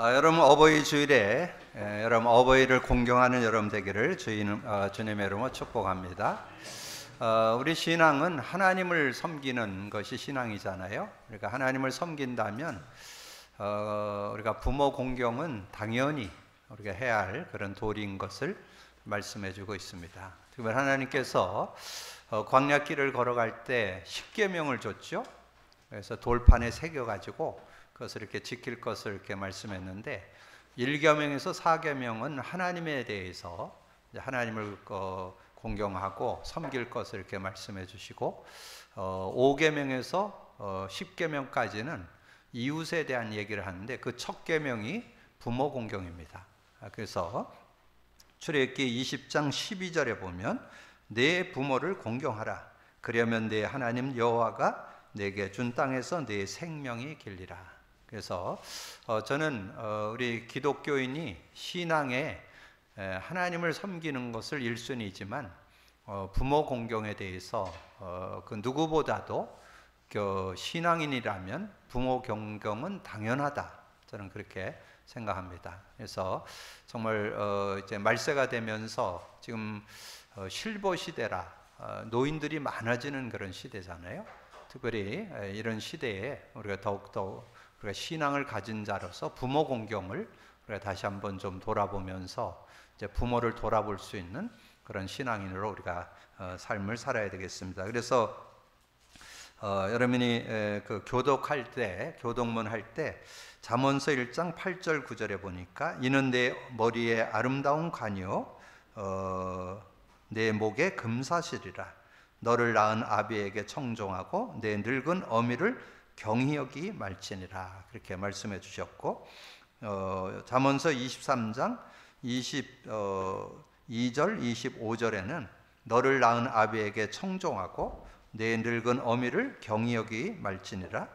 여러분 어버이 주일에 여러분 어버이를 공경하는 여러분 되기를 주님의 이름으로 축복합니다. 우리 신앙은 하나님을 섬기는 것이 신앙이잖아요. 그러니까 하나님을 섬긴다면 우리가 부모 공경은 당연히 우리가 해야 할 그런 도리인 것을 말씀해주고 있습니다. 특별히 하나님께서 광야길을 걸어갈 때 십계명을 줬죠. 그래서 돌판에 새겨가지고 그것을 이렇게 지킬 것을 이렇게 말씀했는데 1계명에서 4계명은 하나님에 대해서 하나님을 공경하고 섬길 것을 이렇게 말씀해 주시고 5계명에서 10계명까지는 이웃에 대한 얘기를 하는데 그 첫 계명이 부모 공경입니다. 그래서 출애굽기 20장 12절에 보면 내 부모를 공경하라. 그러면 내 하나님 여호와가 내게 준 땅에서 내 생명이 길리라. 그래서 저는 우리 기독교인이 신앙에 하나님을 섬기는 것을 1순위지만 부모 공경에 대해서 그 누구보다도 신앙인이라면 부모 공경은 당연하다. 저는 그렇게 생각합니다. 그래서 정말 이제 말세가 되면서 지금 실버 시대라 노인들이 많아지는 그런 시대잖아요. 특별히 이런 시대에 우리가 더욱더 우리가 신앙을 가진 자로서 부모 공경을 우리가 다시 한번 좀 돌아보면서 이제 부모를 돌아볼 수 있는 그런 신앙인으로 우리가 삶을 살아야 되겠습니다. 그래서 여러분이 그 교독할 때, 교독문 할 때 잠언서 1장 8절 9절에 보니까 이는 내 머리에 아름다운 관이요 내 목에 금사실이라. 너를 낳은 아비에게 청종하고 내 늙은 어미를 경히 여기 말지니라. 그렇게 말씀해 주셨고 잠언서 23장 22절 25절에는 너를 낳은 아비에게 청종하고 내 늙은 어미를 경히 여기 말지니라.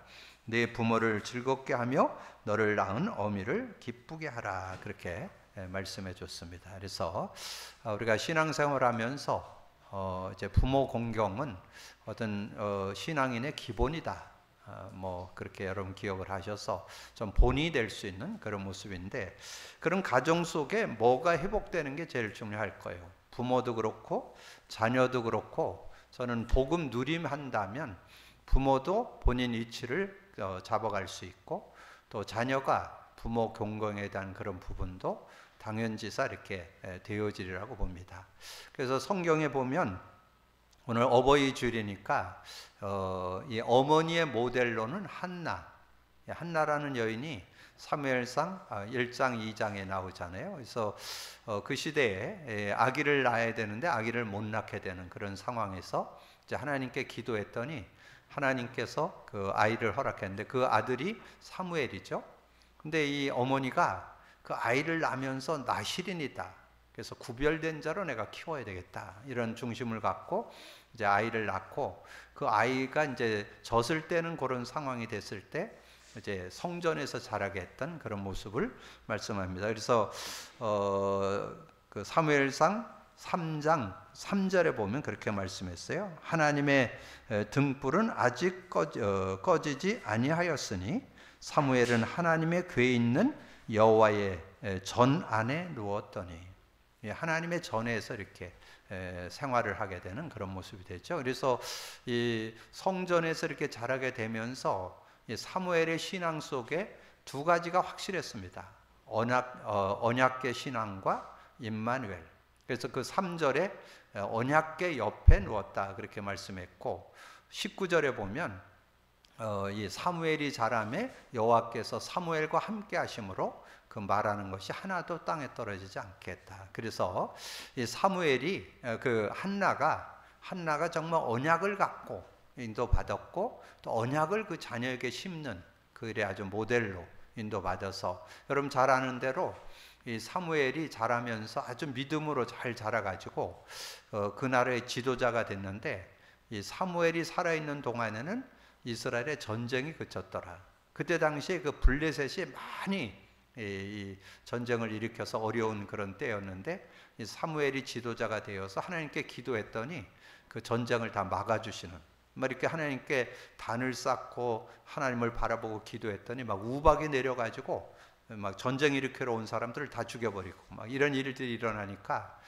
내 부모를 즐겁게 하며 너를 낳은 어미를 기쁘게 하라. 그렇게 말씀해 줬습니다. 그래서 우리가 신앙생활하면서 이제 부모 공경은 어떤 신앙인의 기본이다. 뭐 그렇게 여러분 기억을 하셔서 좀 본이 될 수 있는 그런 모습인데 그런 가정 속에 뭐가 회복되는 게 제일 중요할 거예요. 부모도 그렇고 자녀도 그렇고 저는 복음 누림한다면 부모도 본인 위치를 잡아갈 수 있고 또 자녀가 부모 공경에 대한 그런 부분도 당연지사 이렇게 되어지리라고 봅니다. 그래서 성경에 보면 오늘 어버이 주일이니까 이 어머니의 모델로는 한나라는 여인이 사무엘상 1장 2장에 나오잖아요. 그래서 그 시대에 아기를 낳아야 되는데 아기를 못 낳게 되는 그런 상황에서 이제 하나님께 기도했더니 하나님께서 그 아이를 허락했는데 그 아들이 사무엘이죠. 근데 이 어머니가 그 아이를 낳으면서 나실인이다. 그래서 구별된 자로 내가 키워야 되겠다. 이런 중심을 갖고 이제 아이를 낳고 그 아이가 이제 젖을 떼는 그런 상황이 됐을 때 이제 성전에서 자라게 했던 그런 모습을 말씀합니다. 그래서 그 사무엘상 3장 3절에 보면 그렇게 말씀했어요. 하나님의 등불은 아직 꺼지지 아니하였으니 사무엘은 하나님의 궤에 있는 여호와의 전 안에 누웠더니 하나님의 전에서 이렇게 생활을 하게 되는 그런 모습이 됐죠. 그래서 이 성전에서 이렇게 자라게 되면서 이 사무엘의 신앙 속에 두 가지가 확실했습니다. 언약계 신앙과 임마누엘. 그래서 그 3절에 언약계 옆에 누웠다 그렇게 말씀했고 19절에 보면 이 사무엘이 자라매 여호와께서 사무엘과 함께 하심으로 그 말하는 것이 하나도 땅에 떨어지지 않겠다. 그래서 이 사무엘이 그 한나가 정말 언약을 갖고 인도받았고 또 언약을 그 자녀에게 심는 그의 아주 모델로 인도받아서 여러분 잘 아는 대로 이 사무엘이 자라면서 아주 믿음으로 잘 자라가지고 그 나라의 지도자가 됐는데 이 사무엘이 살아있는 동안에는 이스라엘의 전쟁이 그쳤더라. 그때 당시에 그 블레셋이 많이 이 전쟁을 일으켜서 어려운 그런 때였는데 이 사무엘이 지도자가 되어서 하나님께 기도했더니 그 전쟁을 다 막아주시는 막 이렇게 하나님께 단을 쌓고 하나님을 바라보고 기도했더니 막 우박이 내려가지고 막 전쟁 일으키러 온 사람들을 다 죽여버리고 막 이런 일들이 일어나니까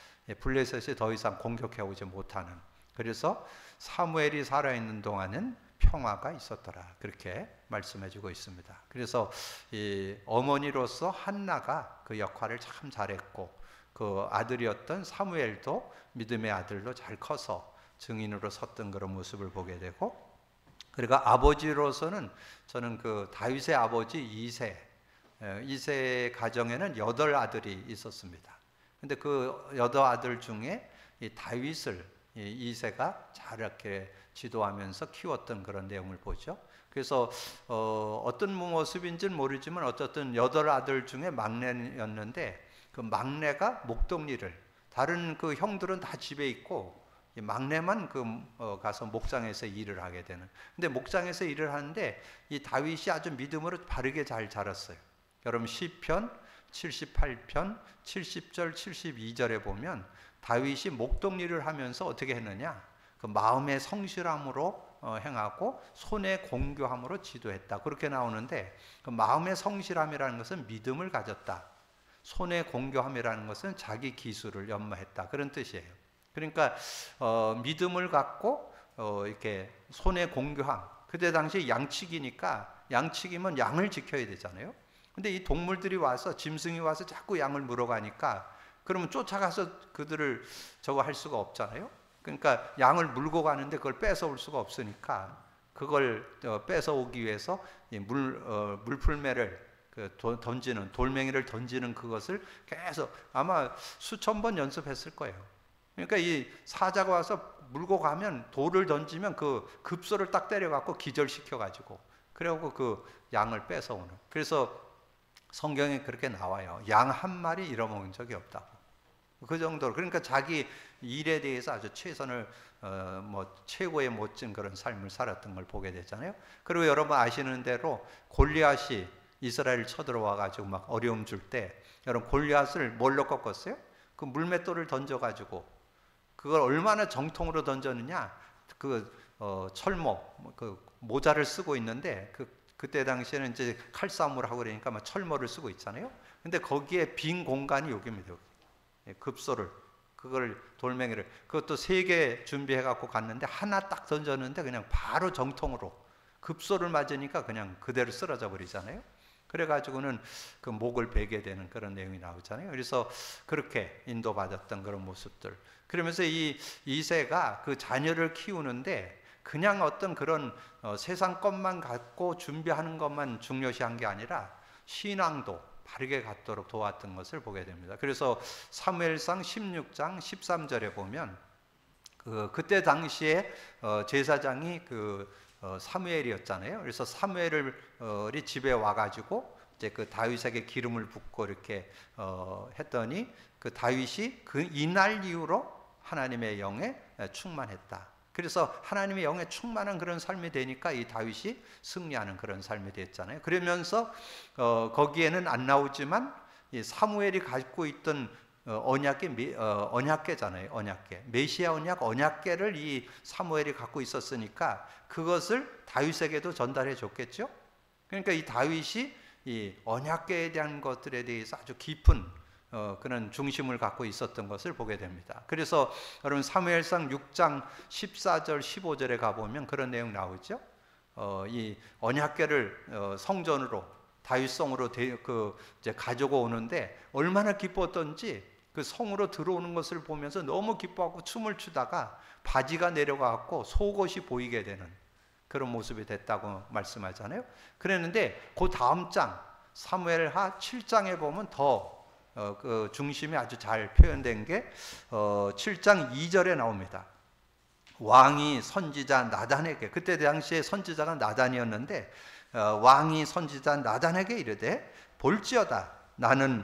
블레셋이 더 이상 공격해 오지 못하는, 그래서 사무엘이 살아있는 동안은 평화가 있었더라, 그렇게 말씀해주고 있습니다. 그래서 이 어머니로서 한나가 그 역할을 참 잘했고, 그 아들이었던 사무엘도 믿음의 아들로 잘 커서 증인으로 섰던 그런 모습을 보게 되고, 그리고 아버지로서는 저는 그 다윗의 아버지 이세 가정에는 8아들이 있었습니다. 근데 그 8아들 중에 이 다윗을 이세가 잘 이렇게 지도하면서 키웠던 그런 내용을 보죠. 그래서 어떤 모습인지는 모르지만 어쨌든 8아들 중에 막내였는데, 그 막내가 목동리를, 다른 그 형들은 다 집에 있고 이 막내만 가서 목장에서 일을 하게 되는. 근데 목장에서 일을 하는데 이 다윗이 아주 믿음으로 바르게 잘 자랐어요. 여러분 시편 78편 70절 72절에 보면 다윗이 목동리를 하면서 어떻게 했느냐, 그 마음의 성실함으로 행하고 손의 공교함으로 지도했다, 그렇게 나오는데, 그 마음의 성실함이라는 것은 믿음을 가졌다, 손의 공교함이라는 것은 자기 기술을 연마했다, 그런 뜻이에요. 그러니까 믿음을 갖고 이렇게 손의 공교함. 그때 당시 양치기니까, 양치기면 양을 지켜야 되잖아요. 근데 이 동물들이 와서, 짐승이 와서 자꾸 양을 물어가니까, 그러면 쫓아가서 그들을 저거 할 수가 없잖아요. 그러니까 양을 물고 가는데 그걸 뺏어올 수가 없으니까, 그걸 뺏어오기 위해서 물풀매를 던지는, 돌멩이를 던지는 그것을 계속 아마 수천 번 연습했을 거예요. 그러니까 이 사자가 와서 물고 가면, 돌을 던지면 그 급소를 딱 때려갖고 기절시켜가지고, 그래갖고 그 양을 뺏어오는. 그래서 성경에 그렇게 나와요. 양 한 마리 잃어먹은 적이 없다고. 그 정도로. 그러니까 자기 일에 대해서 아주 최선을 최고의 멋진 그런 삶을 살았던 걸 보게 되잖아요. 그리고 여러분 아시는 대로 골리앗이 이스라엘 쳐들어와 가지고 막 어려움 줄 때, 여러분 골리앗을 뭘로 꺾었어요? 그 물맷돌을 던져가지고, 그걸 얼마나 정통으로 던졌느냐, 철모, 그 모자를 쓰고 있는데, 그때 당시에는 이제 칼싸움을 하고 그러니까 막 철모를 쓰고 있잖아요. 근데 거기에 빈 공간이 여기입니다. 급소를, 그걸 돌멩이를, 그것도 3개 준비해 갖고 갔는데 하나 딱 던졌는데 그냥 바로 정통으로 급소를 맞으니까 그냥 그대로 쓰러져 버리잖아요. 그래가지고는 그 목을 베게 되는 그런 내용이 나오잖아요. 그래서 그렇게 인도받았던 그런 모습들. 그러면서 이 이세가 그 자녀를 키우는데 그냥 어떤 그런 세상 것만 갖고 준비하는 것만 중요시한 게 아니라 신앙도 바르게 갖도록 도왔던 것을 보게 됩니다. 그래서 사무엘상 16장 13절에 보면 그때 당시에 제사장이 사무엘이었잖아요. 그래서 사무엘이 집에 와가지고 이제 그 다윗에게 기름을 붓고 이렇게 했더니, 그 다윗이 이날 이후로 하나님의 영에 충만했다. 그래서 하나님의 영에 충만한 그런 삶이 되니까 이 다윗이 승리하는 그런 삶이 됐잖아요. 그러면서 거기에는 안 나오지만 이 사무엘이 갖고 있던 언약궤잖아요. 언약궤, 메시아 언약궤를 이 사무엘이 갖고 있었으니까 그것을 다윗에게도 전달해 줬겠죠. 그러니까 이 다윗이 이 언약궤에 대한 것들에 대해서 아주 깊은 그런 중심을 갖고 있었던 것을 보게 됩니다. 그래서 여러분 사무엘상 6장 14절 15절에 가보면 그런 내용 나오죠. 이 언약궤를 성전으로, 다윗성으로 이제 가지고 오는데 얼마나 기뻤던지, 그 성으로 들어오는 것을 보면서 너무 기뻐하고 춤을 추다가 바지가 내려가고 속옷이 보이게 되는 그런 모습이 됐다고 말씀하잖아요. 그랬는데 그 다음 장 사무엘하 7장에 보면 더 그 중심이 아주 잘 표현된 게 7장 2절에 나옵니다. 왕이 선지자 나단에게, 그때 당시에 선지자가 나단이었는데 왕이 선지자 나단에게 이르되 볼지어다 나는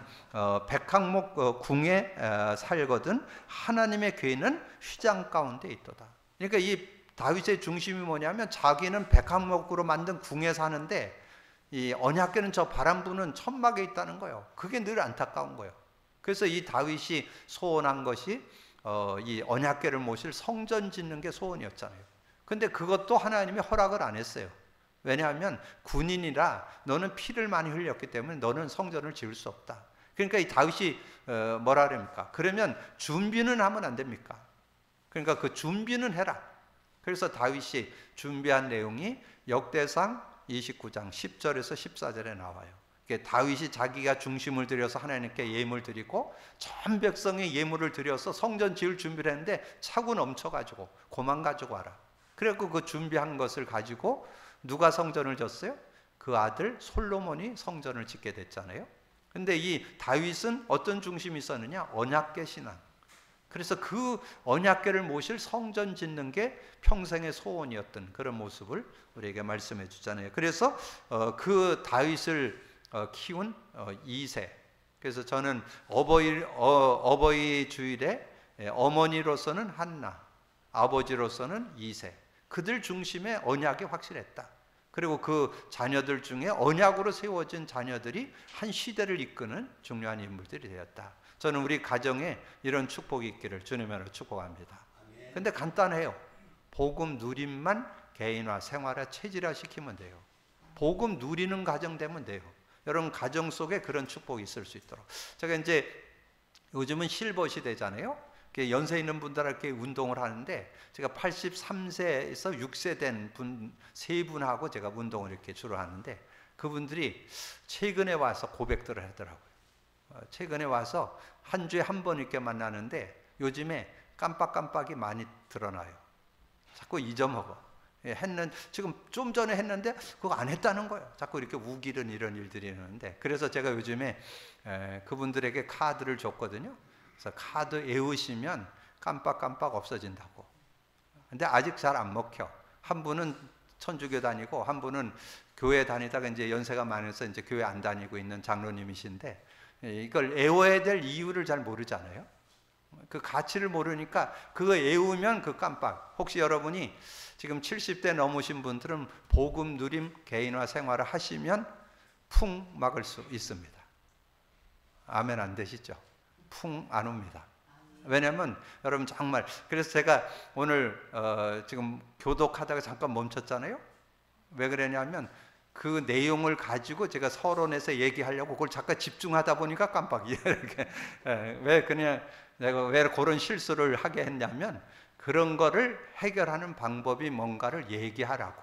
백항목 궁에 살거든 하나님의 궤는 휘장 가운데 있도다. 그러니까 이 다윗의 중심이 뭐냐면 자기는 백항목으로 만든 궁에 사는데 이 언약궤는 저 바람 부는 천막에 있다는 거예요. 그게 늘 안타까운 거예요. 그래서 이 다윗이 소원한 것이 이 언약궤를 모실 성전 짓는 게 소원이었잖아요. 근데 그것도 하나님이 허락을 안 했어요. 왜냐하면 군인이라 너는 피를 많이 흘렸기 때문에 너는 성전을 지을 수 없다. 그러니까 이 다윗이 뭐라 그럽니까? 그러면 준비는 하면 안 됩니까? 그러니까 그 준비는 해라. 그래서 다윗이 준비한 내용이 역대상 29장 10절에서 14절에 나와요. 다윗이 자기가 중심을 들여서 하나님께 예물 드리고 전 백성이 예물을 드려서 성전 지을 준비를 했는데 차고 넘쳐가지고 고만 가지고 와라. 그래서 그 준비한 것을 가지고 누가 성전을 졌어요? 그 아들 솔로몬이 성전을 짓게 됐잖아요. 근데 이 다윗은 어떤 중심이 있었느냐? 언약궤 신앙. 그래서 그 언약궤를 모실 성전 짓는 게 평생의 소원이었던 그런 모습을 우리에게 말씀해 주잖아요. 그래서 그 다윗을 키운 2세. 그래서 저는 어버이 주일에 어머니로서는 한나, 아버지로서는 2세. 그들 중심의 언약이 확실했다. 그리고 그 자녀들 중에 언약으로 세워진 자녀들이 한 시대를 이끄는 중요한 인물들이 되었다. 저는 우리 가정에 이런 축복이 있기를 주님으로 축복합니다. 근데 간단해요. 복음 누림만 개인화, 생활화, 체질화 시키면 돼요. 복음 누리는 가정 되면 돼요. 여러분 가정 속에 그런 축복이 있을 수 있도록. 제가 이제 요즘은 실버 시대잖아요. 연세 있는 분들한테 운동을 하는데 제가 83세에서 6세 된 분 세 분하고 제가 운동을 이렇게 주로 하는데 그분들이 최근에 와서 고백들을 하더라고요. 최근에 와서 한 주에 한 번 이렇게 만나는데 요즘에 깜빡깜빡이 많이 드러나요. 자꾸 잊어먹어. 지금 좀 전에 했는데 그거 안 했다는 거예요. 자꾸 이렇게 우기는 이런 일들이 있는데 그래서 제가 요즘에 그분들에게 카드를 줬거든요. 그래서 카드 외우시면 깜빡깜빡 없어진다고. 근데 아직 잘 안 먹혀. 한 분은 천주교 다니고 한 분은 교회 다니다가 이제 연세가 많아서 이제 교회 안 다니고 있는 장로님이신데 이걸 외워야 될 이유를 잘 모르잖아요. 그 가치를 모르니까 그거 외우면 그 깜빡. 혹시 여러분이 지금 70대 넘으신 분들은 복음 누림 개인화 생활을 하시면 풍 막을 수 있습니다. 아멘 안 되시죠? 풍 안 옵니다. 왜냐면 여러분 정말 그래서 제가 오늘 지금 교독하다가 잠깐 멈췄잖아요. 왜 그러냐면 그 내용을 가지고 제가 서론에서 얘기하려고 그걸 잠깐 집중하다 보니까 깜빡이에요. 왜 그냥 내가 왜 그런 실수를 하게 했냐면 그런 거를 해결하는 방법이 뭔가를 얘기하라고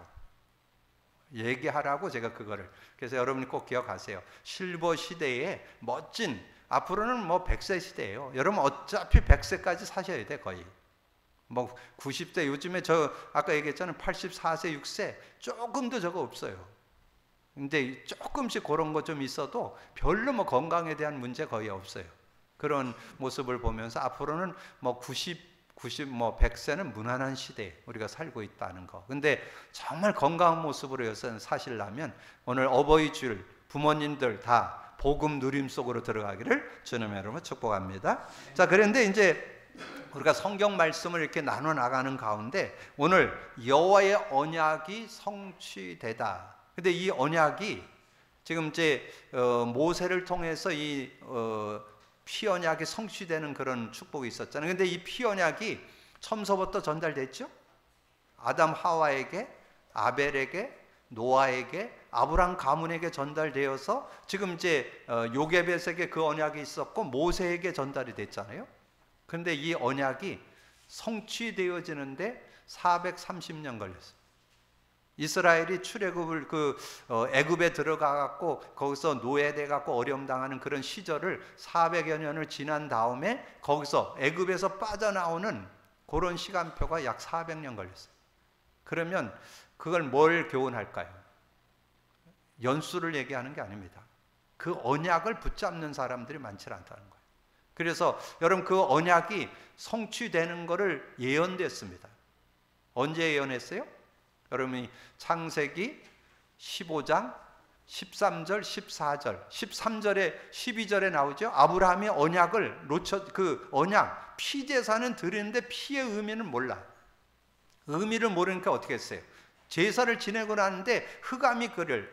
제가 그거를. 그래서 여러분이 꼭 기억하세요. 실버 시대에 멋진, 앞으로는 뭐 100세 시대예요. 여러분 어차피 100세까지 사셔야 돼. 거의 뭐 90대, 요즘에 저 아까 얘기했잖아요. 84세 6세 조금도 저거 없어요. 근데 조금씩 그런 거 좀 있어도 별로 뭐 건강에 대한 문제 거의 없어요. 그런 모습을 보면서 앞으로는 뭐 100세는 무난한 시대에 우리가 살고 있다는 거. 근데 정말 건강한 모습으로 여러분 사시려면 오늘 어버이 주일 부모님들 다 복음 누림 속으로 들어가기를 주님의 이름으로 축복합니다. 자, 그런데 이제 우리가 성경 말씀을 이렇게 나눠 나가는 가운데 오늘 여호와의 언약이 성취되다. 근데 이 언약이 지금 이제 모세를 통해서 이 피 언약이 성취되는 그런 축복이 있었잖아요. 근데 이 피 언약이 처음서부터 전달됐죠. 아담 하와에게, 아벨에게, 노아에게, 아브람 가문에게 전달되어서 지금 이제 요게벳에게 그 언약이 있었고 모세에게 전달이 됐잖아요. 그런데 이 언약이 성취되어지는데 430년 걸렸어요. 이스라엘이 출애굽을 애굽에 들어가 갖고 거기서 노예돼 갖고 어려움 당하는 그런 시절을 400여 년을 지난 다음에 거기서 애굽에서 빠져나오는 그런 시간표가 약 400년 걸렸어요. 그러면 그걸 뭘 교훈할까요? 연수를 얘기하는 게 아닙니다. 그 언약을 붙잡는 사람들이 많지 않다는 거예요. 그래서 여러분 그 언약이 성취되는 것을 예언됐습니다. 언제 예언했어요? 여러분이 창세기 15장 13절 14절 13절에 12절에 나오죠. 아브라함의 언약을 그 언약 피제사는 드리는데 피의 의미는 몰라. 의미를 모르니까 어떻게 했어요? 제사를 지내고 나는데 흑암이 그를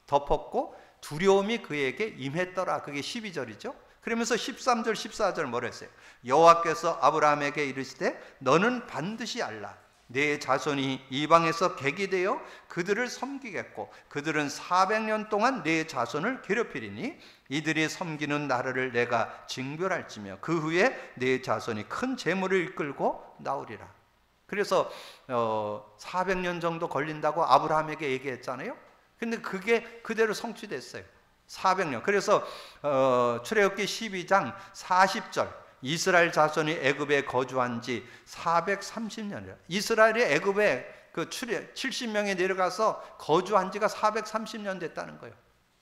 덮었고 두려움이 그에게 임했더라. 그게 12절이죠. 그러면서 13절 14절 뭐라 했어요? 여호와께서 아브라함에게 이르시되 너는 반드시 알라. 내 자손이 이방에서 객이 되어 그들을 섬기겠고 그들은 400년 동안 내 자손을 괴롭히리니 이들이 섬기는 나라를 내가 징벌할지며 그 후에 내 자손이 큰 재물을 이끌고 나오리라. 그래서 400년 정도 걸린다고 아브라함에게 얘기했잖아요. 근데 그게 그대로 성취됐어요. 400년. 그래서 출애굽기 12장 40절 이스라엘 자손이 애굽에 거주한 지 430년이라. 이스라엘이 애굽에 그 70명에 내려가서 거주한 지가 430년 됐다는 거예요.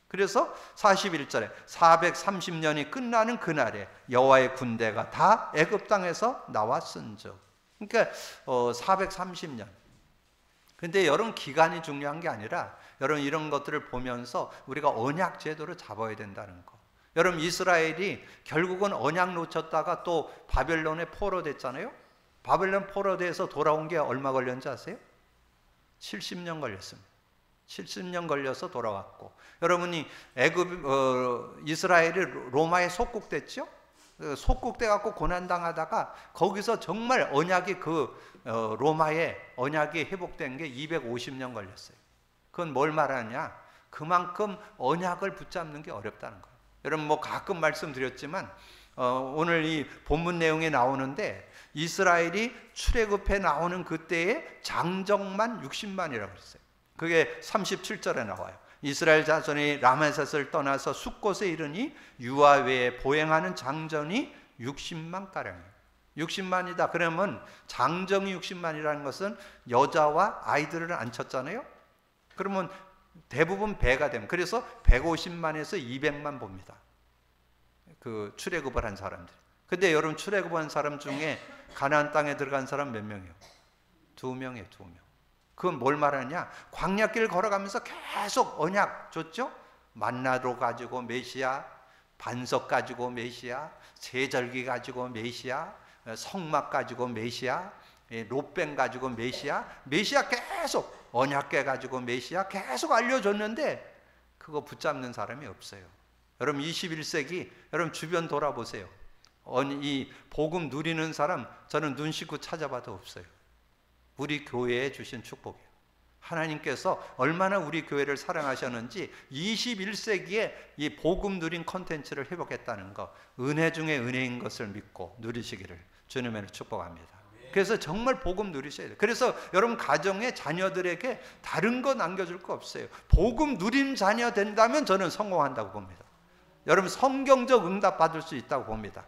그래서 41절에 430년이 끝나는 그날에 여호와의 군대가 다 애굽 땅에서 나왔은즉. 그러니까 430년. 근데 여러분 기간이 중요한 게 아니라 여러분 이런 것들을 보면서 우리가 언약 제도를 잡아야 된다는 거. 여러분 이스라엘이 결국은 언약 놓쳤다가 또 바벨론에 포로됐잖아요. 바벨론 포로돼서 돌아온 게 얼마 걸렸는지 아세요? 70년 걸렸습니다. 70년 걸려서 돌아왔고, 여러분이 이스라엘이 로마에 속국됐죠? 속국돼 갖고 고난당하다가 거기서 정말 언약이 로마의 언약이 회복된 게 250년 걸렸어요. 그건 뭘 말하냐? 그만큼 언약을 붙잡는 게 어렵다는 거예요. 여러분 뭐 가끔 말씀드렸지만 오늘 이 본문 내용에 나오는데 이스라엘이 출애굽해 나오는 그때의 장정만 60만이라고 그랬어요. 그게 37절에 나와요. 이스라엘 자손이 라메셋을 떠나서 숫곳에 이르니 유아외에 보행하는 장정이 60만 가량이에요. 60만이다. 그러면 장정이 60만이라는 것은 여자와 아이들을 안 쳤잖아요. 그러면 대부분 배가 됩니다. 그래서 150만에서 200만 봅니다. 그 출애굽을 한 사람들. 근데 여러분 출애굽한 사람 중에 가나안 땅에 들어간 사람 몇 명이요? 2명이에요, 2명. 그건 뭘 말하냐? 광야길 걸어가면서 계속 언약 줬죠? 만나도 가지고 메시아, 반석 가지고 메시아, 세절기 가지고 메시아, 성막 가지고 메시아, 롯뱅 가지고 메시아 계속 언약궤 가지고 메시아 계속 알려줬는데 그거 붙잡는 사람이 없어요. 여러분 21세기 여러분 주변 돌아보세요. 이 복음 누리는 사람 저는 눈 씻고 찾아봐도 없어요. 우리 교회에 주신 축복이에요. 하나님께서 얼마나 우리 교회를 사랑하셨는지 21세기에 이 복음 누린 콘텐츠를 회복했다는 거, 은혜 중에 은혜인 것을 믿고 누리시기를 주님으로 축복합니다. 그래서 정말 복음 누리셔야 돼요. 그래서 여러분 가정의 자녀들에게 다른 거 남겨줄 거 없어요. 복음 누린 자녀 된다면 저는 성공한다고 봅니다. 여러분 성경적 응답 받을 수 있다고 봅니다.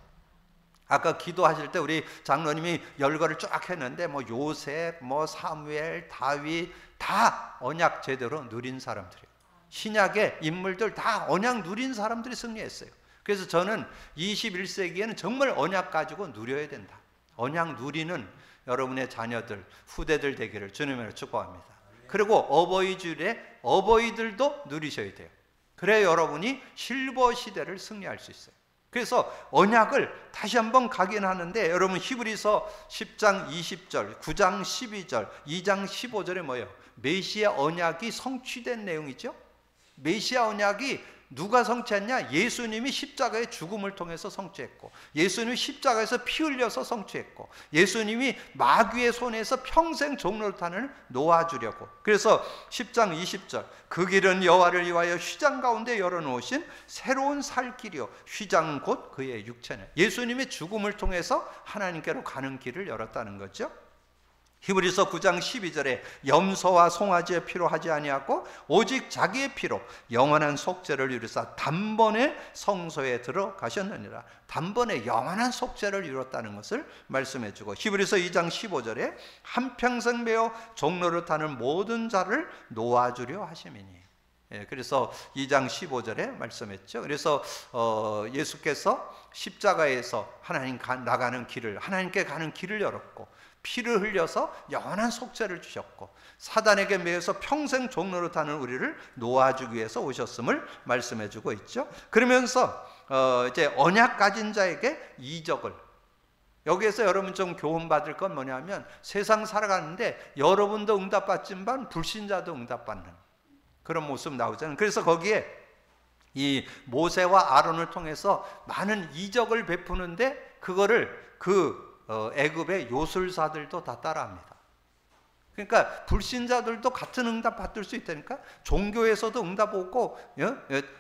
아까 기도하실 때 우리 장로님이 열거를 쫙 했는데 뭐 요셉, 뭐 사무엘, 다윗 다 언약 제대로 누린 사람들이에요. 신약의 인물들 다 언약 누린 사람들이 승리했어요. 그래서 저는 21세기에는 정말 언약 가지고 누려야 된다. 언약 누리는 여러분의 자녀들, 후대들 되기를 주님으로 축복합니다. 그리고 어버이 주일에 어버이들도 누리셔야 돼요. 그래야 여러분이 실버 시대를 승리할 수 있어요. 그래서 언약을 다시 한번 각인하는데 여러분 히브리서 10장 20절, 9장 12절, 2장 15절에 뭐예요? 메시아 언약이 성취된 내용이죠. 메시아 언약이 누가 성취했냐? 예수님이 십자가의 죽음을 통해서 성취했고, 예수님이 십자가에서 피 흘려서 성취했고, 예수님이 마귀의 손에서 평생 종노릇하는 놓아주려고. 그래서 10장 20절 그 길은 여호와를 위하여 휘장 가운데 열어놓으신 새로운 살 길이요 휘장 곧 그의 육체네. 예수님의 죽음을 통해서 하나님께로 가는 길을 열었다는 거죠. 히브리서 9장 12절에 염소와 송아지의 피로 하지 아니하고 오직 자기의 피로 영원한 속죄를 이루사 단번에 성소에 들어가셨느니라. 단번에 영원한 속죄를 이뤘다는 것을 말씀해 주고, 히브리서 2장 15절에 한평생 매어 종노릇하는 모든 자를 놓아주려 하심이니. 그래서 2장 15절에 말씀했죠. 그래서 예수께서 십자가에서 하나님 나가는 길을, 하나님께 가는 길을 열었고, 피를 흘려서 영원한 속죄를 주셨고, 사단에게 매여서 평생 종노릇하는 우리를 놓아주기 위해서 오셨음을 말씀해 주고 있죠. 그러면서 이제 언약 가진 자에게 이적을, 여기에서 여러분 좀 교훈받을 건 뭐냐면 세상 살아가는데 여러분도 응답받지만 불신자도 응답받는 그런 모습 나오잖아요. 그래서 거기에 이 모세와 아론을 통해서 많은 이적을 베푸는데 그거를 애굽의 요술사들도 다 따라합니다. 그러니까 불신자들도 같은 응답 받을 수 있다니까. 종교에서도 응답 오고,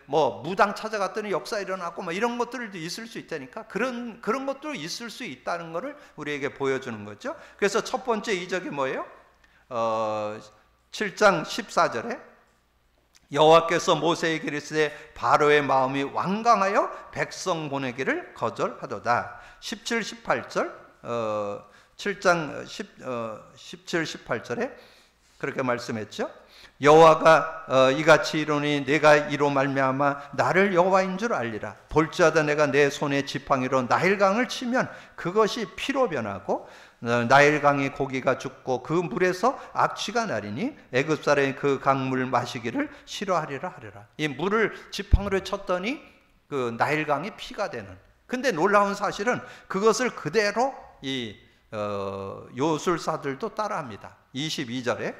뭐 무당 찾아갔더니 역사 일어나고, 뭐 이런 것들도 있을 수 있다니까. 그런 것도 있을 수 있다는 것을 우리에게 보여주는 거죠. 그래서 첫 번째 이적이 뭐예요? 7장 14절에 여호와께서 모세에게 이르시되 바로의 마음이 완강하여 백성 보내기를 거절하도다. 17, 18절 7장 17, 18절에 그렇게 말씀했죠. 여호와가 이같이 이르노니 내가 이로 말미암아 나를 여호와인 줄 알리라. 볼지어다 내가 내 손에 지팡이로 나일강을 치면 그것이 피로 변하고 나일강의 고기가 죽고 그 물에서 악취가 나리니 애굽 사람이 그 강물 마시기를 싫어하리라 하리라. 이 물을 지팡이로 쳤더니 그 나일강이 피가 되는. 근데 놀라운 사실은 그것을 그대로 이 요술사들도 따라합니다. 22절에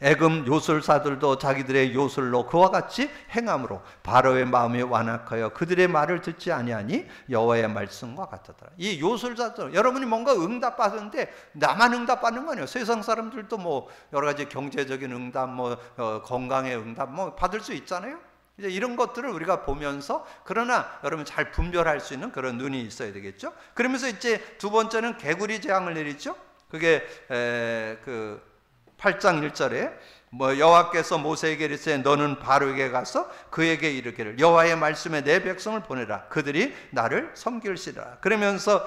애굽 요술사들도 자기들의 요술로 그와 같이 행함으로 바로의 마음이 완악하여 그들의 말을 듣지 아니하니 여호와의 말씀과 같았더라. 이 요술사들, 여러분이 뭔가 응답받는데 나만 응답받는 거 아니에요. 세상 사람들도 뭐 여러 가지 경제적인 응답, 뭐 건강의 응답 뭐 받을 수 있잖아요. 이제 이런 것들을 우리가 보면서, 그러나 여러분 잘 분별할 수 있는 그런 눈이 있어야 되겠죠. 그러면서 이제 두 번째는 개구리 재앙을 내리죠. 그게 그 8장 1절에 뭐 여호와께서 모세에게 이르시되 너는 바로에게 가서 그에게 이르기를 여호와의 말씀에 내 백성을 보내라. 그들이 나를 섬길시라. 그러면서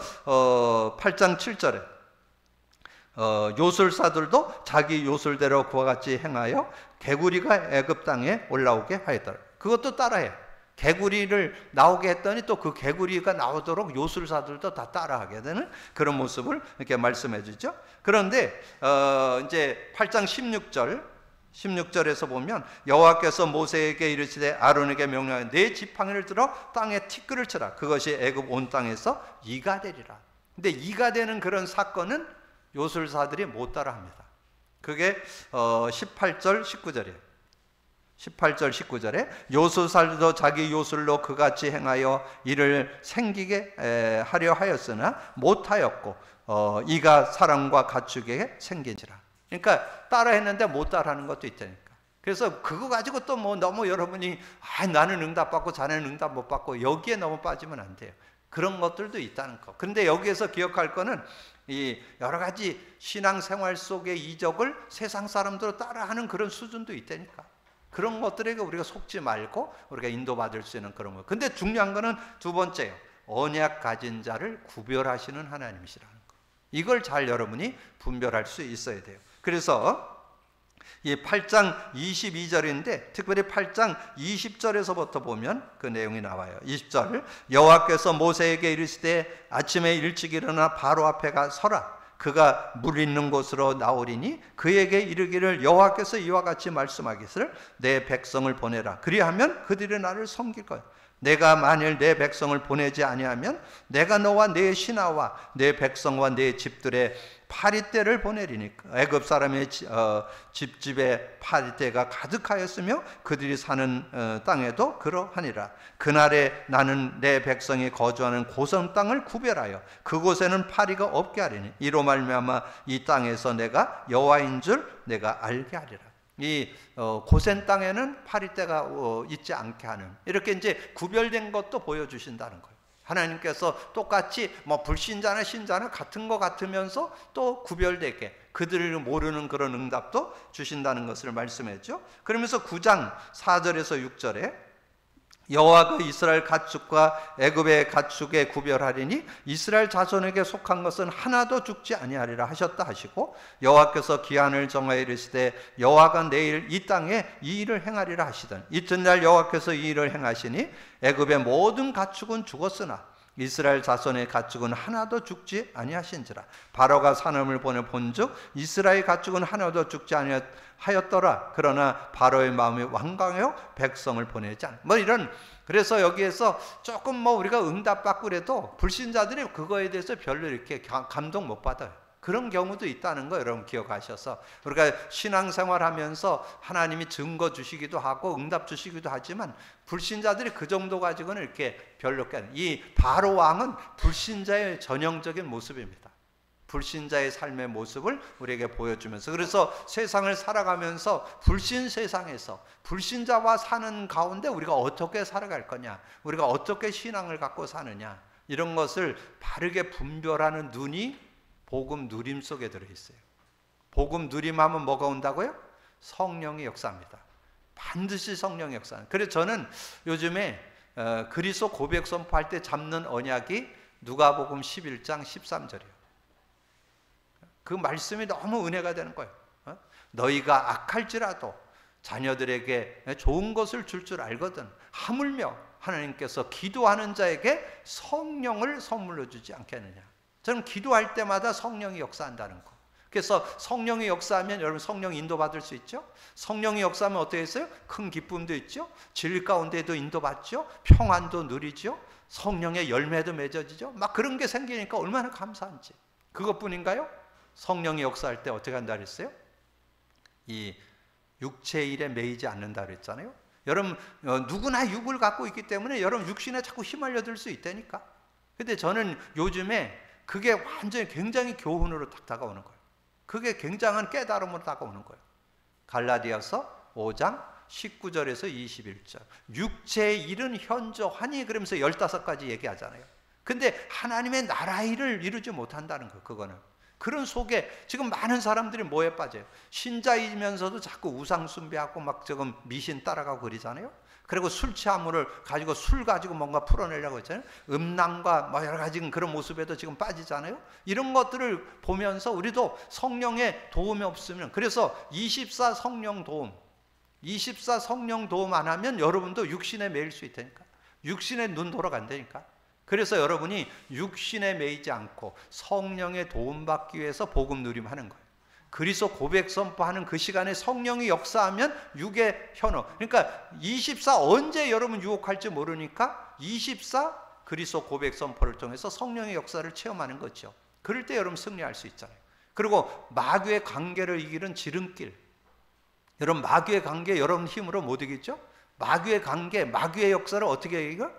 8장 7절에 요술사들도 자기 요술대로 그와 같이 행하여 개구리가 애굽 땅에 올라오게 하였더라. 그것도 따라해. 개구리를 나오게 했더니 또 그 개구리가 나오도록 요술사들도 다 따라하게 되는 그런 모습을 이렇게 말씀해 주죠. 그런데 이제 8장 16절에서 보면 여호와께서 모세에게 이르시되 아론에게 명령하여 내 지팡이를 들어 땅에 티끌을 쳐라. 그것이 애굽 온 땅에서 이가 되리라. 근데 이가 되는 그런 사건은 요술사들이 못 따라합니다. 그게 18절 19절이에요. 18절 19절에 요술사들도 자기 요술로 그같이 행하여 이를 생기게 하려 하였으나 못하였고 이가 사람과 가축에게 생긴지라. 그러니까 따라했는데 못 따라하는 것도 있다니까. 그래서 그거 가지고 또 뭐 너무 여러분이 나는 응답받고 자네는 응답 못 받고 여기에 너무 빠지면 안 돼요. 그런 것들도 있다는 거. 그런데 여기에서 기억할 거는 이 여러 가지 신앙생활 속의 이적을 세상 사람들로 따라하는 그런 수준도 있다니까. 그런 것들에게 우리가 속지 말고 우리가 인도받을 수 있는 그런 거. 근데 중요한 거는 두 번째요. 언약 가진 자를 구별하시는 하나님이시라는 거. 이걸 잘 여러분이 분별할 수 있어야 돼요. 그래서 이 8장 22절인데 특별히 8장 20절에서부터 보면 그 내용이 나와요. 20절 여호와께서 모세에게 이르시되 아침에 일찍 일어나 바로 앞에 가 서라. 그가 물 있는 곳으로 나오리니 그에게 이르기를 여호와께서 이와 같이 말씀하기를 내 백성을 보내라. 그리하면 그들이 나를 섬길 거야. 내가 만일 내 백성을 보내지 아니하면 내가 너와 내 신하와 내 백성과 내 집들의 파리떼를 보내리니까. 애굽 사람의 집집에 파리떼가 가득하였으며 그들이 사는 땅에도 그러하니라. 그날에 나는 내 백성이 거주하는 고성 땅을 구별하여 그곳에는 파리가 없게 하리니 이로 말미암아 이 땅에서 내가 여호와인 줄 내가 알게 하리라. 이 고센 땅에는 파리떼가 있지 않게 하는, 이렇게 이제 구별된 것도 보여주신다는 거예요. 하나님께서 똑같이 뭐 불신자나 신자나 같은 것 같으면서 또 구별되게 그들을 모르는 그런 응답도 주신다는 것을 말씀했죠. 그러면서 9장 4절에서 6절에 여호와가 이스라엘 가축과 애굽의 가축에 구별하리니 이스라엘 자손에게 속한 것은 하나도 죽지 아니하리라 하셨다 하시고 여호와께서 기한을 정하여 이르시되 여호와가 내일 이 땅에 이 일을 행하리라 하시던 이튿날 여호와께서 이 일을 행하시니 애굽의 모든 가축은 죽었으나 이스라엘 자손의 가축은 하나도 죽지 아니하신지라. 바로가 사람을 보내 본즉 이스라엘 가축은 하나도 죽지 아니하였더라. 그러나 바로의 마음이 완강하여 백성을 보내지 않. 뭐 이런. 그래서 여기에서 조금 뭐 우리가 응답받고 그래도 불신자들이 그거에 대해서 별로 이렇게 감동 못 받아요. 그런 경우도 있다는 거 여러분 기억하셔서 우리가 신앙생활하면서 하나님이 증거 주시기도 하고 응답 주시기도 하지만 불신자들이 그 정도 가지고는 이렇게 별로 이 바로 왕은 불신자의 전형적인 모습입니다. 불신자의 삶의 모습을 우리에게 보여주면서, 그래서 세상을 살아가면서 불신 세상에서 불신자와 사는 가운데 우리가 어떻게 살아갈 거냐, 우리가 어떻게 신앙을 갖고 사느냐, 이런 것을 바르게 분별하는 눈이 복음 누림 속에 들어있어요. 복음 누림하면 뭐가 온다고요? 성령의 역사입니다. 반드시 성령의 역사. 그래서 저는 요즘에 그리스도 고백 선포할 때 잡는 언약이 누가복음 11장 13절이에요. 그 말씀이 너무 은혜가 되는 거예요. 너희가 악할지라도 자녀들에게 좋은 것을 줄 줄 알거든 하물며 하나님께서 기도하는 자에게 성령을 선물로 주지 않겠느냐. 저는 기도할 때마다 성령이 역사한다는 거. 그래서 성령이 역사하면 여러분 성령 인도받을 수 있죠. 성령이 역사하면 어떻게 했어요? 큰 기쁨도 있죠. 진리 가운데도 인도받죠. 평안도 누리죠. 성령의 열매도 맺어지죠. 막 그런 게 생기니까 얼마나 감사한지. 그것뿐인가요? 성령이 역사할 때 어떻게 한다 그랬어요? 이 육체의 일에 매이지 않는다 그랬잖아요. 여러분 누구나 육을 갖고 있기 때문에 여러분 육신에 자꾸 휘말려들 수 있다니까. 근데 저는 요즘에 그게 완전히 굉장히 교훈으로 딱 다가오는 거예요. 그게 굉장한 깨달음으로 다가오는 거예요. 갈라디아서 5장 19절에서 21절. 육체의 일은 현저하니 그러면서 15가지 얘기하잖아요. 근데 하나님의 나라 일을 이루지 못한다는 거, 그거는. 그런 속에 지금 많은 사람들이 뭐에 빠져요? 신자이면서도 자꾸 우상 숭배하고 막 지금 미신 따라가고 그러잖아요. 그리고 술 취함을 가지고 술 가지고 뭔가 풀어내려고 했잖아요. 음란과 뭐 여러 가지 그런 모습에도 지금 빠지잖아요. 이런 것들을 보면서 우리도 성령의 도움이 없으면, 그래서 24 성령 도움, 24 성령 도움 안 하면 여러분도 육신에 매일 수 있다니까. 육신에 눈 돌아간다니까. 그래서 여러분이 육신에 매이지 않고 성령의 도움받기 위해서 복음 누림하는 거예요. 그리스도 고백 선포하는 그 시간에 성령이 역사하면 육의 현호. 그러니까 24 언제 여러분 유혹할지 모르니까 24 그리스도 고백 선포를 통해서 성령의 역사를 체험하는 거죠. 그럴 때 여러분 승리할 수 있잖아요. 그리고 마귀의 관계를 이기는 지름길. 여러분 마귀의 관계 여러분 힘으로 못 이기죠? 마귀의 관계, 마귀의 역사를 어떻게 이겨?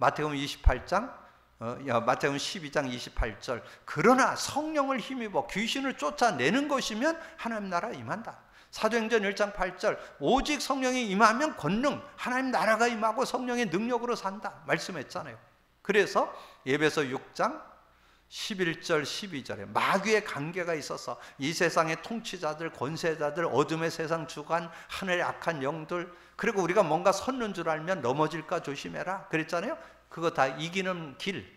마태복음 28장, 마태복음 12장 28절. 그러나 성령을 힘입어 귀신을 쫓아내는 것이면 하나님 나라 임한다. 사도행전 1장 8절. 오직 성령이 임하면 권능, 하나님 나라가 임하고 성령의 능력으로 산다 말씀했잖아요. 그래서 에베소 6장 11절 12절에 마귀의 관계가 있어서 이 세상의 통치자들, 권세자들, 어둠의 세상 주관, 하늘의 악한 영들, 그리고 우리가 뭔가 섰는 줄 알면 넘어질까 조심해라 그랬잖아요. 그거 다 이기는 길.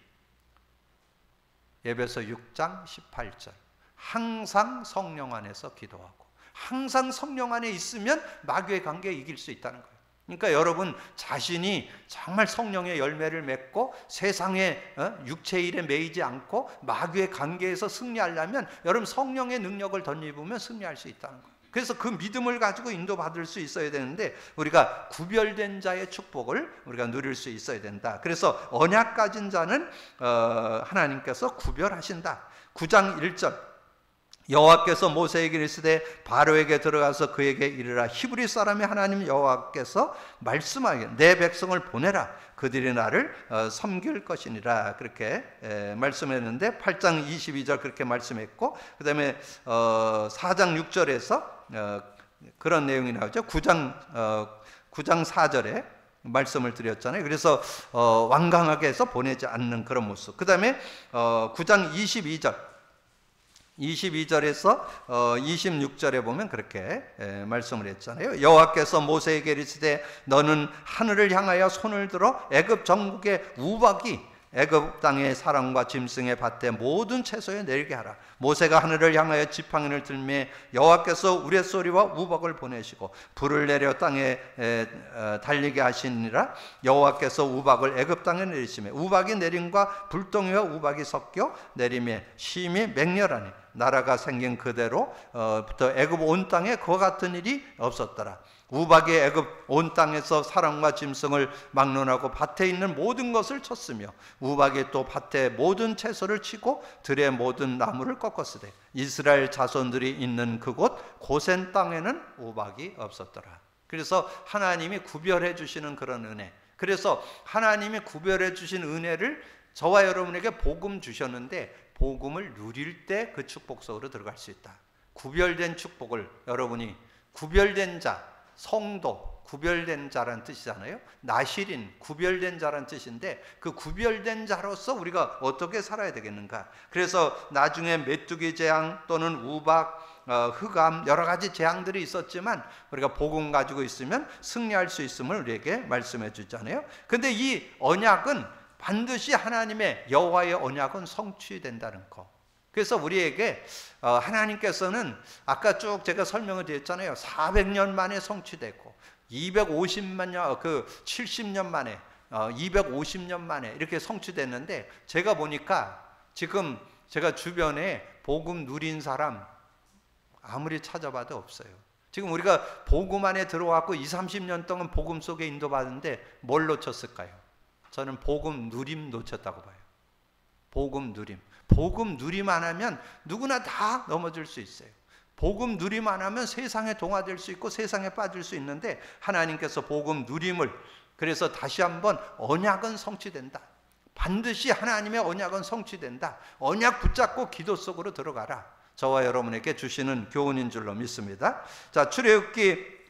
에베소 6장 18절. 항상 성령 안에서 기도하고 항상 성령 안에 있으면 마귀의 관계에 이길 수 있다는 거예요. 그러니까 여러분 자신이 정말 성령의 열매를 맺고 세상의 육체의 일에 매이지 않고 마귀의 관계에서 승리하려면 여러분 성령의 능력을 덧입으면 승리할 수 있다는 거예요. 그래서 그 믿음을 가지고 인도받을 수 있어야 되는데 우리가 구별된 자의 축복을 우리가 누릴 수 있어야 된다. 그래서 언약 가진 자는 하나님께서 구별하신다. 9장 1절. 여호와께서 모세에게 이르시되 바로에게 들어가서 그에게 이르라. 히브리 사람의 하나님 여호와께서 말씀하기를 내 백성을 보내라. 그들이 나를 섬길 것이니라. 그렇게 말씀했는데 8장 22절 그렇게 말씀했고, 그 다음에 4장 6절에서 그런 내용이 나오죠. 9장 4절에 말씀을 드렸잖아요. 그래서 완강하게 해서 보내지 않는 그런 모습. 그 다음에 9장 22절에서 26절에 보면 그렇게 말씀을 했잖아요. 여호와께서 모세에게 이르시되 너는 하늘을 향하여 손을 들어 애굽 전국의 우박이 애굽 땅의 사람과 짐승의 밭에 모든 채소에 내리게 하라. 모세가 하늘을 향하여 지팡이를 들매 여호와께서 우레소리와 우박을 보내시고 불을 내려 땅에 달리게 하시니라. 여호와께서 우박을 애굽 땅에 내리시매 우박이 내림과 불덩이와 우박이 섞여 내림에 심히 맹렬하니 나라가 생긴 그대로부터 애굽 온 땅에 그와 같은 일이 없었더라. 우박이 애굽 온 땅에서 사람과 짐승을 막론하고 밭에 있는 모든 것을 쳤으며 우박이 또 밭의 모든 채소를 치고 들의 모든 나무를 꺾었으되 이스라엘 자손들이 있는 그곳 고센 땅에는 우박이 없었더라. 그래서 하나님이 구별해 주시는 그런 은혜. 그래서 하나님이 구별해 주신 은혜를 저와 여러분에게 복음 주셨는데 복음을 누릴 때 그 축복 속으로 들어갈 수 있다. 구별된 축복을 여러분이 구별된 자, 성도, 구별된 자라는 뜻이잖아요. 나실인, 구별된 자라는 뜻인데 그 구별된 자로서 우리가 어떻게 살아야 되겠는가. 그래서 나중에 메뚜기 재앙 또는 우박, 흑암 여러 가지 재앙들이 있었지만 우리가 복음 가지고 있으면 승리할 수 있음을 우리에게 말씀해 주잖아요. 근데 이 언약은 반드시 하나님의 여호와의 언약은 성취된다는 거. 그래서 우리에게 하나님께서는 아까 쭉 제가 설명을 드렸잖아요. 400년 만에 성취되고 250만 년, 70년 만에 250년 만에 이렇게 성취됐는데 제가 보니까 지금 제가 주변에 복음 누린 사람 아무리 찾아봐도 없어요. 지금 우리가 복음 안에 들어왔고 20, 30년 동안 복음 속에 인도받는데 뭘 놓쳤을까요? 저는 복음 누림 놓쳤다고 봐요. 복음 누림. 복음 누림 안 하면 누구나 다 넘어질 수 있어요. 복음 누림 안 하면 세상에 동화될 수 있고 세상에 빠질 수 있는데 하나님께서 복음 누림을 그래서 다시 한번 언약은 성취된다. 반드시 하나님의 언약은 성취된다. 언약 붙잡고 기도 속으로 들어가라. 저와 여러분에게 주시는 교훈인 줄로 믿습니다. 자, 출애굽기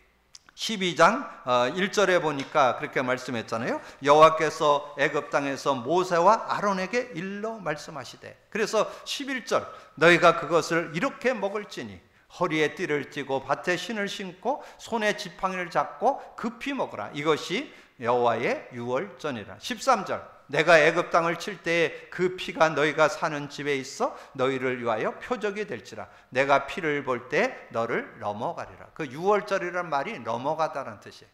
12장 1절에 보니까 그렇게 말씀했잖아요. 여호와께서 애굽 땅에서 모세와 아론에게 일러 말씀하시되. 그래서 11절 너희가 그것을 이렇게 먹을지니 허리에 띠를 띠고 밭에 신을 신고 손에 지팡이를 잡고 급히 먹으라. 이것이 여호와의 유월절이라. 13절 내가 애굽 땅을 칠 때에 그 피가 너희가 사는 집에 있어 너희를 위하여 표적이 될지라. 내가 피를 볼 때 너를 넘어가리라. 그 유월절이란 말이 넘어가다라는 뜻이에요.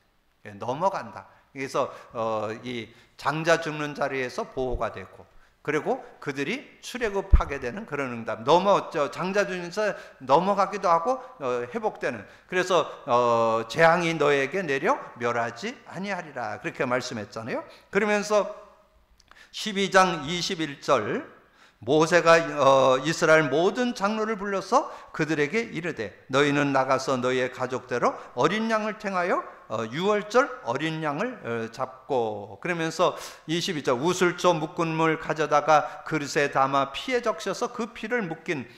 넘어간다. 그래서 이 장자 죽는 자리에서 보호가 되고 그리고 그들이 출애굽하게 되는 그런 응답. 장자 중에서 넘어가기도 하고 회복되는. 그래서 재앙이 너에게 내려 멸하지 아니하리라. 그렇게 말씀했잖아요. 그러면서 12장 21절 모세가 이스라엘 모든 장로를 불러서 그들에게 이르되 너희는 나가서 너희의 가족대로 어린 양을 탱하여 유월절 어린 양을 잡고. 그러면서 22절 우슬조 묶은 물 가져다가 그릇에 담아 피에 적셔서 그 피를 묶인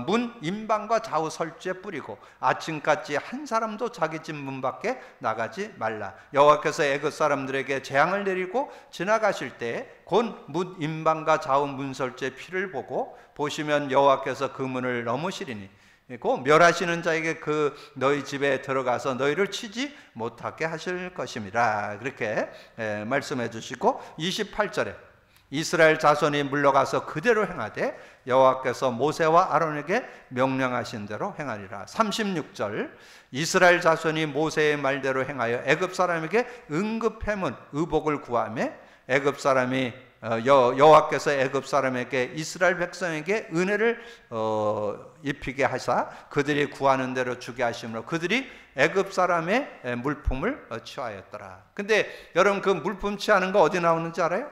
문 임방과 좌우 설주에 뿌리고 아침까지 한 사람도 자기 집 문 밖에 나가지 말라. 여호와께서 애굽 사람들에게 재앙을 내리고 지나가실 때 곧 문 임방과 좌우 문 설주의 피를 보고 보시면 여호와께서 그 문을 넘으시리니 그 멸하시는 자에게 그 너희 집에 들어가서 너희를 치지 못하게 하실 것임이라. 그렇게 말씀해 주시고 28절에 이스라엘 자손이 물러가서 그대로 행하되 여호와께서 모세와 아론에게 명령하신 대로 행하리라. 36절 이스라엘 자손이 모세의 말대로 행하여 애굽 사람에게 응급해문 의복을 구하며 애굽 사람이 여호와께서 애굽 사람에게 이스라엘 백성에게 은혜를 입히게 하사 그들이 구하는 대로 주게 하심으로 그들이 애굽 사람의 물품을 취하였더라. 근데 여러분 그 물품 취하는 거 어디 나오는지 알아요?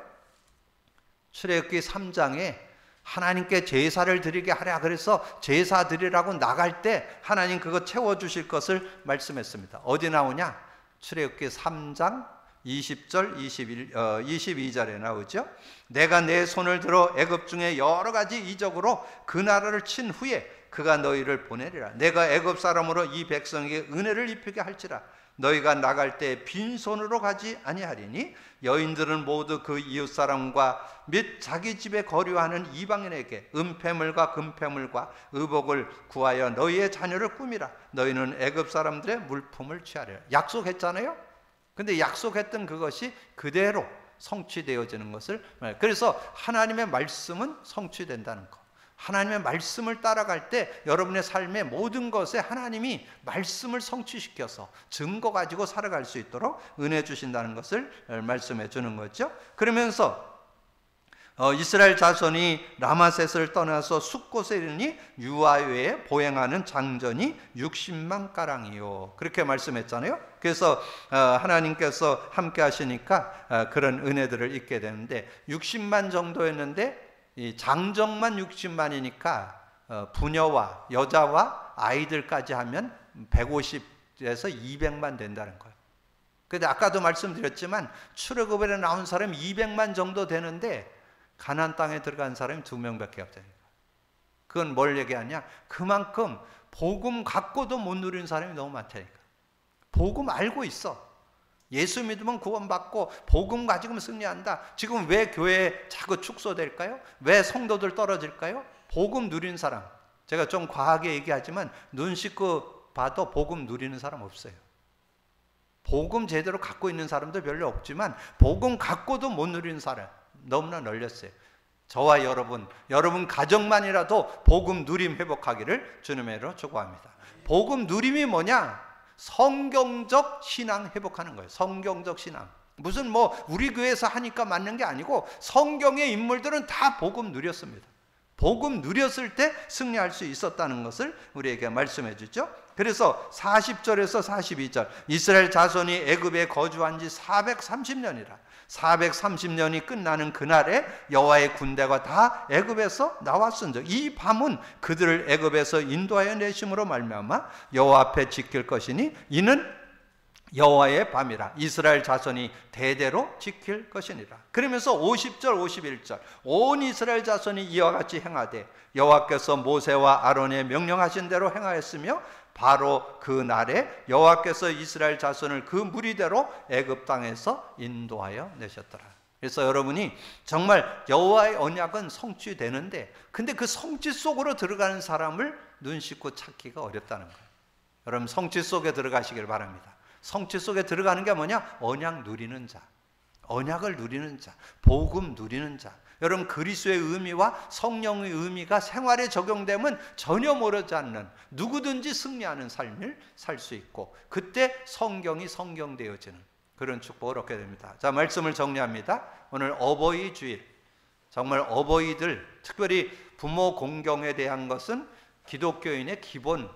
출애굽기 3장에 하나님께 제사를 드리게 하라 그래서 제사 드리라고 나갈 때 하나님 그거 채워주실 것을 말씀했습니다. 어디 나오냐? 출애굽기 3장 20절 22절에 나오죠. 내가 내 손을 들어 애굽 중에 여러 가지 이적으로 그 나라를 친 후에 그가 너희를 보내리라. 내가 애굽 사람으로 이 백성에게 은혜를 입히게 할지라. 너희가 나갈 때 빈손으로 가지 아니하리니 여인들은 모두 그 이웃사람과 및 자기 집에 거류하는 이방인에게 은폐물과 금폐물과 의복을 구하여 너희의 자녀를 꾸미라. 너희는 애굽 사람들의 물품을 취하리라. 약속했잖아요. 근데 약속했던 그것이 그대로 성취되어지는 것을, 그래서 하나님의 말씀은 성취된다는 것. 하나님의 말씀을 따라갈 때 여러분의 삶의 모든 것에 하나님이 말씀을 성취시켜서 증거 가지고 살아갈 수 있도록 은혜 주신다는 것을 말씀해 주는 거죠. 그러면서 이스라엘 자손이 라마셋을 떠나서 숫곳에 이르니 유아외에 보행하는 장전이 60만 가량이요. 그렇게 말씀했잖아요. 그래서 하나님께서 함께 하시니까 그런 은혜들을 입게 되는데 60만 정도였는데 이 장정만 60만이니까 부녀와 여자와 아이들까지 하면 150에서 200만 된다는 거예요. 근데 아까도 말씀드렸지만 출애굽에 나온 사람이 200만 정도 되는데 가나안 땅에 들어간 사람이 2명밖에 없다니까. 그건 뭘 얘기하냐? 그만큼 복음 갖고도 못 누리는 사람이 너무 많다니까. 복음 알고 있어. 예수 믿으면 구원받고 복음 가지고 승리한다. 지금 왜 교회에 자꾸 축소될까요? 왜 성도들 떨어질까요? 복음 누리는 사람. 제가 좀 과하게 얘기하지만 눈 씻고 봐도 복음 누리는 사람 없어요. 복음 제대로 갖고 있는 사람도 별로 없지만 복음 갖고도 못 누리는 사람 너무나 널렸어요. 저와 여러분 가정만이라도 복음 누림 회복하기를 주님의 이름으로 축복합니다. 복음 누림이 뭐냐? 성경적 신앙 회복하는 거예요. 성경적 신앙. 무슨 뭐 우리 교회에서 하니까 맞는 게 아니고 성경의 인물들은 다 복음 누렸습니다. 복음 누렸을 때 승리할 수 있었다는 것을 우리에게 말씀해 주죠. 그래서 40절에서 42절 이스라엘 자손이 애굽에 거주한 지 430년이라 430년이 끝나는 그날에 여호와의 군대가 다 애굽에서 나왔은즉 이 밤은 그들을 애굽에서 인도하여 내심으로 말미암아 여호와 앞에 지킬 것이니 이는 여호와의 밤이라 이스라엘 자손이 대대로 지킬 것이니라. 그러면서 50절 51절 온 이스라엘 자손이 이와 같이 행하되 여호와께서 모세와 아론의 명령하신 대로 행하였으며 바로 그 날에 여호와께서 이스라엘 자손을 그 무리대로 애굽 땅에서 인도하여 내셨더라. 그래서 여러분이 정말 여호와의 언약은 성취되는데 근데 그 성취 속으로 들어가는 사람을 눈 씻고 찾기가 어렵다는 거예요. 여러분 성취 속에 들어가시길 바랍니다. 성취 속에 들어가는 게 뭐냐? 언약 누리는 자, 언약을 누리는 자, 복음 누리는 자. 여러분 그리스도의 의미와 성령의 의미가 생활에 적용되면 전혀 모르지 않는 누구든지 승리하는 삶을 살 수 있고 그때 성경이 성경되어지는 그런 축복을 얻게 됩니다. 자, 말씀을 정리합니다. 오늘 어버이 주일, 정말 어버이들 특별히 부모 공경에 대한 것은 기독교인의 기본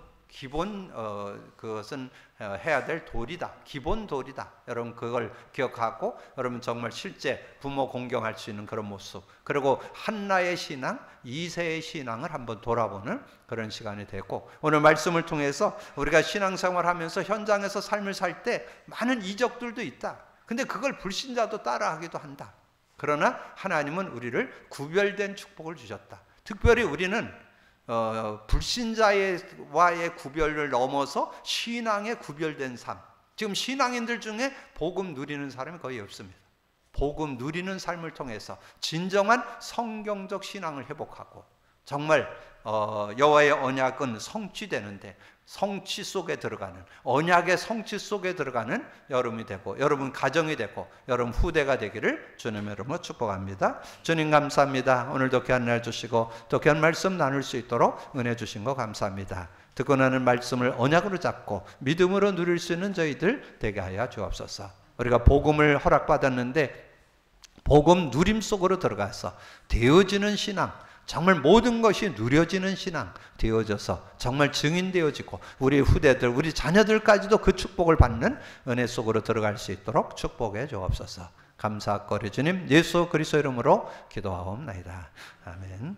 그것은 해야 될 도리다. 기본 도리다. 여러분 그걸 기억하고 여러분 정말 실제 부모 공경할 수 있는 그런 모습 그리고 한나의 신앙, 이세의 신앙을 한번 돌아보는 그런 시간이 되고 오늘 말씀을 통해서 우리가 신앙생활하면서 현장에서 삶을 살 때 많은 이적들도 있다. 근데 그걸 불신자도 따라하기도 한다. 그러나 하나님은 우리를 구별된 축복을 주셨다. 특별히 우리는 불신자와의 구별을 넘어서 신앙에 구별된 삶. 지금 신앙인들 중에 복음 누리는 사람이 거의 없습니다. 복음 누리는 삶을 통해서 진정한 성경적 신앙을 회복하고 정말 여호와의 언약은 성취되는데 성취 속에 들어가는 언약의 성취 속에 들어가는 여러분이 되고 여러분 가정이 되고 여러분 후대가 되기를 주님의 이름으로 축복합니다. 주님 감사합니다. 오늘도 귀한 날 주시고 또 귀한 말씀 나눌 수 있도록 은혜 주신 거 감사합니다. 듣고 나는 말씀을 언약으로 잡고 믿음으로 누릴 수 있는 저희들 되게 하여 주옵소서. 우리가 복음을 허락받았는데 복음 누림 속으로 들어가서 되어지는 신앙 정말 모든 것이 누려지는 신앙 되어져서 정말 증인되어지고 우리 후대들, 우리 자녀들까지도 그 축복을 받는 은혜 속으로 들어갈 수 있도록 축복해 주옵소서. 감사거리 주님 예수 그리스도 이름으로 기도하옵나이다. 아멘.